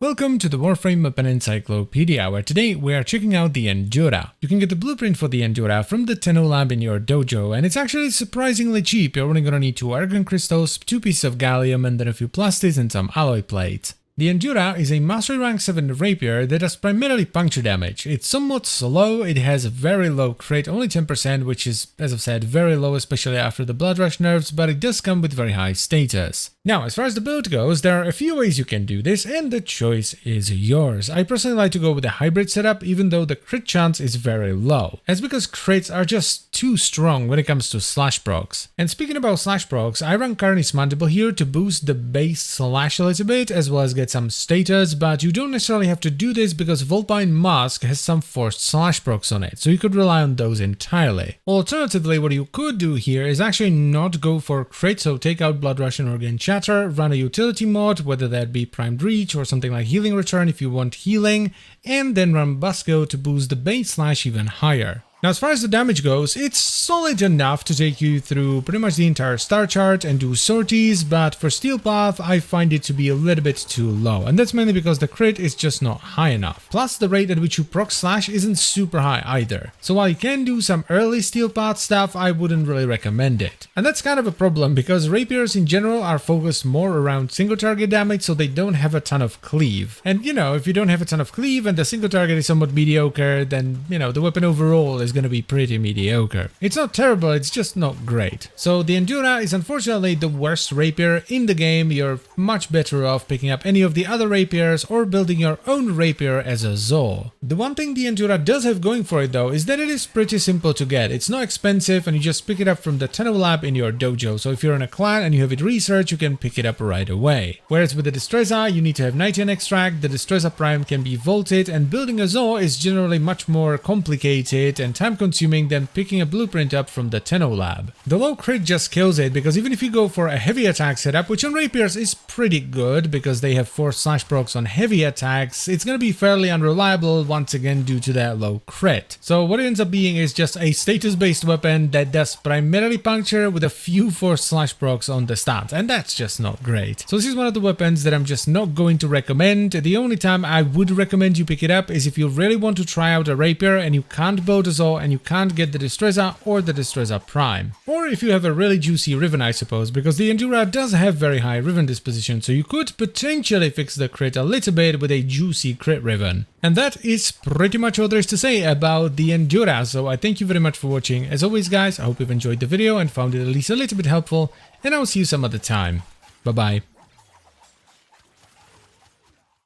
Welcome to the Warframe Weapon Encyclopedia, where today we are checking out the Endura. You can get the blueprint for the Endura from the Tenno lab in your dojo, and it's actually surprisingly cheap. You're only gonna need 2 argon crystals, 2 pieces of gallium, and then a few plastids and some alloy plates. The Endura is a Mastery Rank 7 rapier that does primarily puncture damage. It's somewhat slow, it has a very low crit, only 10%, which is, as I've said, very low, especially after the Blood Rush nerfs, but it does come with very high status. Now, as far as the build goes, there are a few ways you can do this, and the choice is yours. I personally like to go with a hybrid setup, even though the crit chance is very low. That's because crits are just too strong when it comes to slash procs. And speaking about slash procs, I run Carni's Mandible here to boost the base slash a little bit, as well as get some status, but you don't necessarily have to do this because Vulpine Mask has some forced slash procs on it, so you could rely on those entirely. Alternatively, what you could do here is actually not go for crit, so take out Blood Rush and Organ Chatter, run a utility mod, whether that be Primed Reach or something like Healing Return if you want healing, and then run Busco to boost the base slash even higher. Now, as far as the damage goes, it's solid enough to take you through pretty much the entire star chart and do sorties, but for Steel Path, I find it to be a little bit too low, and that's mainly because the crit is just not high enough. Plus, the rate at which you proc slash isn't super high either. So while you can do some early Steel Path stuff, I wouldn't really recommend it. And that's kind of a problem because rapiers in general are focused more around single target damage, so they don't have a ton of cleave. And you know, if you don't have a ton of cleave and the single target is somewhat mediocre, then you know, the weapon overall is going to be pretty mediocre. It's not terrible, it's just not great. So the Endura is unfortunately the worst rapier in the game. You're much better off picking up any of the other rapiers or building your own rapier as a Zol. The one thing the Endura does have going for it though is that it is pretty simple to get. It's not expensive and you just pick it up from the Tenno lab in your dojo. So if you're in a clan and you have it researched, you can pick it up right away. Whereas with the Destreza, you need to have Nitian extract, the Destreza Prime can be vaulted, and building a Zol is generally much more complicated and time consuming than picking a blueprint up from the Tenno lab. The low crit just kills it because even if you go for a heavy attack setup, which on rapiers is pretty good because they have forced slash procs on heavy attacks, it's gonna be fairly unreliable once again due to that low crit. So what it ends up being is just a status based weapon that does primarily puncture with a few forced slash procs on the stats, and that's just not great. So this is one of the weapons that I'm just not going to recommend. The only time I would recommend you pick it up is if you really want to try out a rapier and you can't build a Zol and you can't get the Destreza or the Destreza Prime. Or if you have a really juicy Riven, I suppose, because the Endura does have very high Riven disposition, so you could potentially fix the crit a little bit with a juicy crit Riven. And that is pretty much all there is to say about the Endura, so I thank you very much for watching. As always guys, I hope you've enjoyed the video and found it at least a little bit helpful, and I will see you some other time. Bye bye.